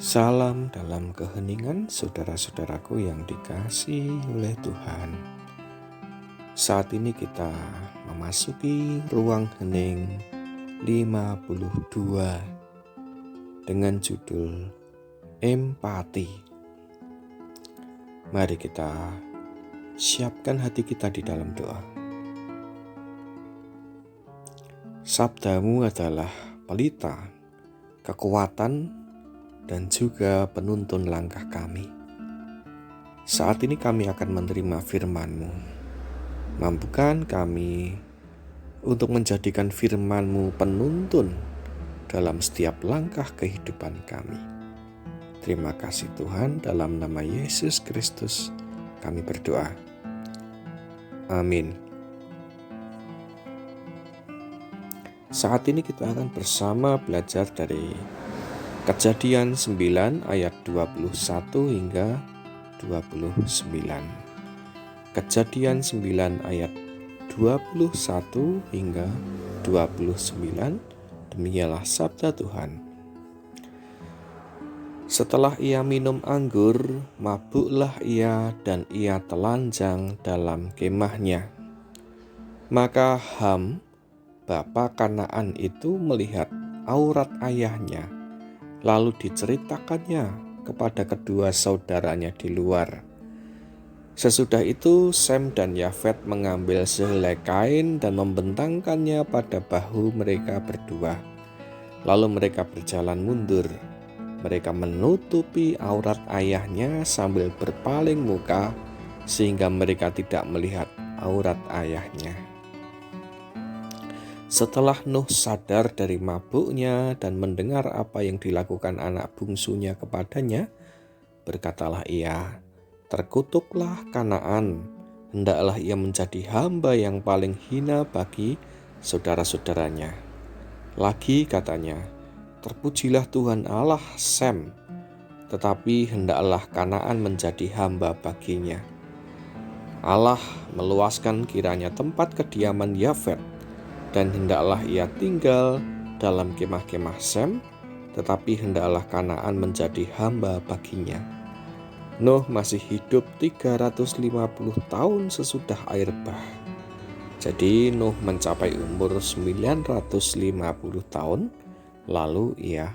Salam dalam keheningan saudara-saudaraku yang dikasihi oleh Tuhan. Saat ini kita memasuki ruang hening 52 dengan judul Empati. Mari kita siapkan hati kita di dalam doa. Sabdamu adalah pelita, kekuatan, dan juga penuntun langkah kami. Saat ini kami akan menerima firman-Mu. Mampukan kami untuk menjadikan firman-Mu penuntun dalam setiap langkah kehidupan kami. Terima kasih Tuhan, dalam nama Yesus Kristus kami berdoa. Amin. Saat ini kita akan bersama belajar dari Kejadian 9 ayat 21 hingga 29. Kejadian 9 ayat 21 hingga 29. Demikianlah sabda Tuhan. Setelah ia minum anggur, mabuklah ia dan ia telanjang dalam kemahnya. Maka Ham, bapa Kanaan itu, melihat aurat ayahnya, lalu diceritakannya kepada kedua saudaranya di luar. Sesudah itu Sem dan Yafet mengambil sehelai kain dan membentangkannya pada bahu mereka berdua. Lalu mereka berjalan mundur. Mereka menutupi aurat ayahnya sambil berpaling muka, sehingga mereka tidak melihat aurat ayahnya. Setelah Nuh sadar dari mabuknya dan mendengar apa yang dilakukan anak bungsunya kepadanya, berkatalah ia, "Terkutuklah Kanaan, hendaklah ia menjadi hamba yang paling hina bagi saudara-saudaranya." Lagi katanya, "Terpujilah Tuhan Allah Sem, tetapi hendaklah Kanaan menjadi hamba baginya." Allah meluaskan kiranya tempat kediaman Yafet, dan hendaklah ia tinggal dalam kemah-kemah Sem, tetapi hendaklah Kanaan menjadi hamba baginya. Nuh masih hidup 350 tahun sesudah air bah. Jadi Nuh mencapai umur 950 tahun, lalu ia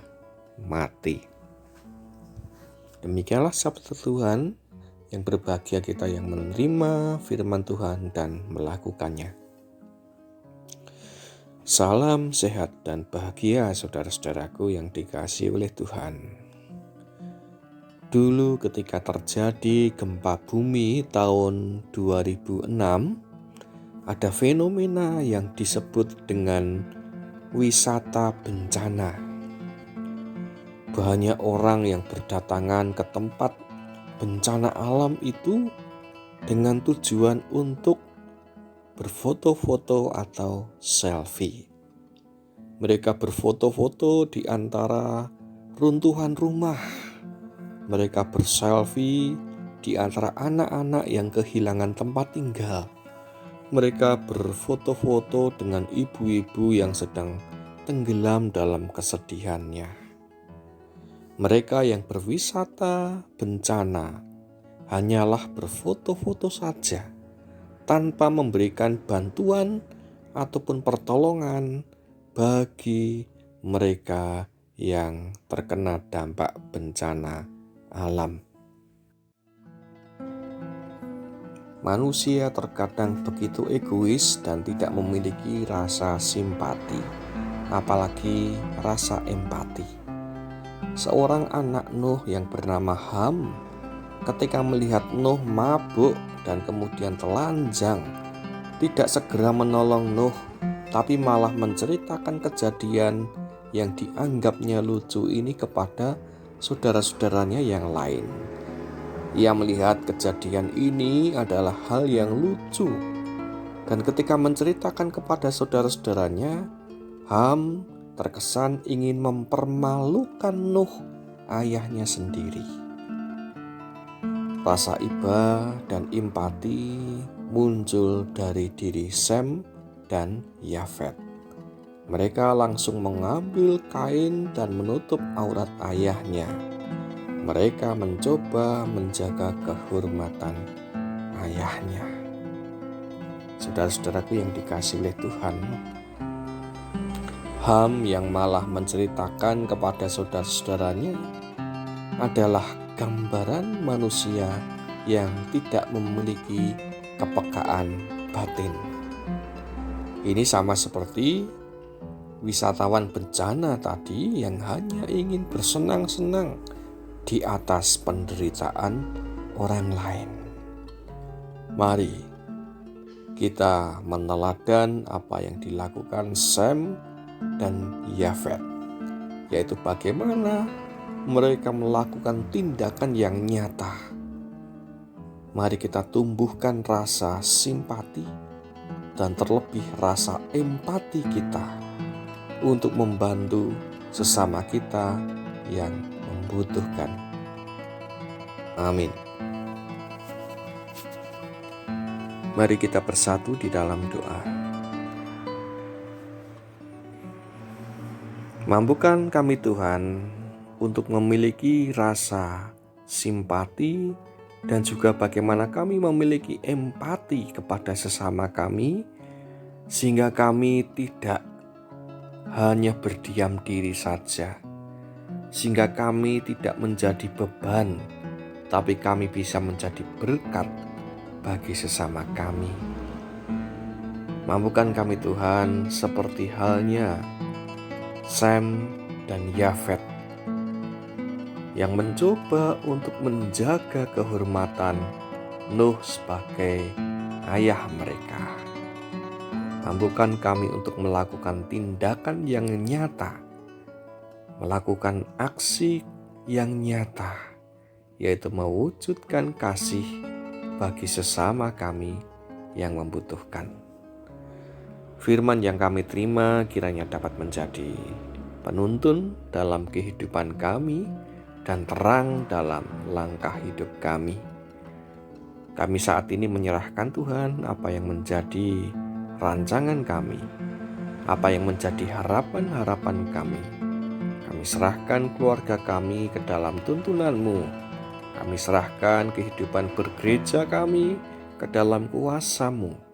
mati. Demikianlah sabda Tuhan, yang berbahagia kita yang menerima firman Tuhan dan melakukannya. Salam sehat dan bahagia saudara-saudaraku yang dikasihi oleh Tuhan. Dulu ketika terjadi gempa bumi tahun 2006, ada fenomena yang disebut dengan wisata bencana. Banyak orang yang berdatangan ke tempat bencana alam itu dengan tujuan untuk berfoto-foto atau selfie. Mereka berfoto-foto di antara runtuhan rumah. Mereka berselfie di antara anak-anak yang kehilangan tempat tinggal. Mereka berfoto-foto dengan ibu-ibu yang sedang tenggelam dalam kesedihannya. Mereka yang berwisata bencana hanyalah berfoto-foto saja, tanpa memberikan bantuan ataupun pertolongan bagi mereka yang terkena dampak bencana alam. Manusia terkadang begitu egois dan tidak memiliki rasa simpati, apalagi rasa empati. Seorang anak Nuh yang bernama Ham, ketika melihat Nuh mabuk dan kemudian telanjang, tidak segera menolong Nuh, tapi malah menceritakan kejadian yang dianggapnya lucu ini kepada saudara-saudaranya yang lain. Ia melihat kejadian ini adalah hal yang lucu, dan ketika menceritakan kepada saudara-saudaranya, Ham terkesan ingin mempermalukan Nuh, ayahnya sendiri. Rasa iba dan empati muncul dari diri Sem dan Yafet. Mereka langsung mengambil kain dan menutup aurat ayahnya. mereka mencoba menjaga kehormatan ayahnya. Saudara-saudaraku yang dikasihi oleh Tuhan, Ham yang malah menceritakan kepada saudara-saudaranya adalah gambaran manusia yang tidak memiliki kepekaan batin. Ini sama seperti wisatawan bencana tadi yang hanya ingin bersenang-senang di atas penderitaan orang lain. Mari kita meneladan apa yang dilakukan Sem dan Yafet, yaitu bagaimana mereka melakukan tindakan yang nyata. Mari kita tumbuhkan rasa simpati dan terlebih rasa empati kita untuk membantu sesama kita yang membutuhkan. Amin. Mari kita bersatu di dalam doa. Mampukan kami Tuhan untuk memiliki rasa simpati dan juga bagaimana kami memiliki empati kepada sesama kami, sehingga kami tidak hanya berdiam diri saja, sehingga kami tidak menjadi beban, tapi kami bisa menjadi berkat bagi sesama kami. Mampukan kami Tuhan seperti halnya Sem dan Yafet yang mencoba untuk menjaga kehormatan Nuh sebagai ayah mereka. Mampukan kami untuk melakukan tindakan yang nyata, melakukan aksi yang nyata, yaitu mewujudkan kasih bagi sesama kami yang membutuhkan. Firman yang kami terima kiranya dapat menjadi penuntun dalam kehidupan kami dan terang dalam langkah hidup kami. Kami saat ini menyerahkan Tuhan apa yang menjadi rancangan kami, apa yang menjadi harapan-harapan kami. Kami serahkan keluarga kami ke dalam tuntunan-Mu. Kami serahkan kehidupan bergereja kami ke dalam kuasa-Mu.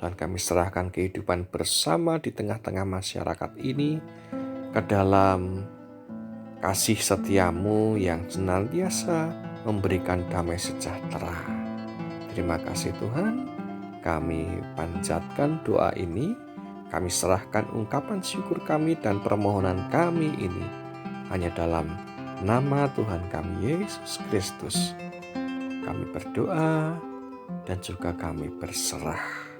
Dan kami serahkan kehidupan bersama di tengah-tengah masyarakat ini ke dalam kasih setia-Mu yang senantiasa memberikan damai sejahtera. Terima kasih Tuhan, kami panjatkan doa ini, kami serahkan ungkapan syukur kami dan permohonan kami ini hanya dalam nama Tuhan kami Yesus Kristus. Kami berdoa dan juga kami berserah.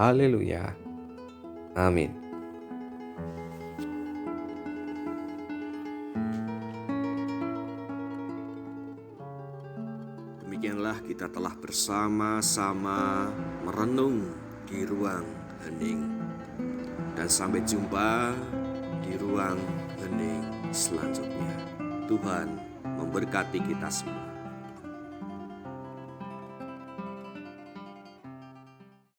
Haleluya. Amin. Demikianlah kita telah bersama-sama merenung di ruang hening. Dan sampai jumpa di ruang hening selanjutnya. Tuhan memberkati kita semua.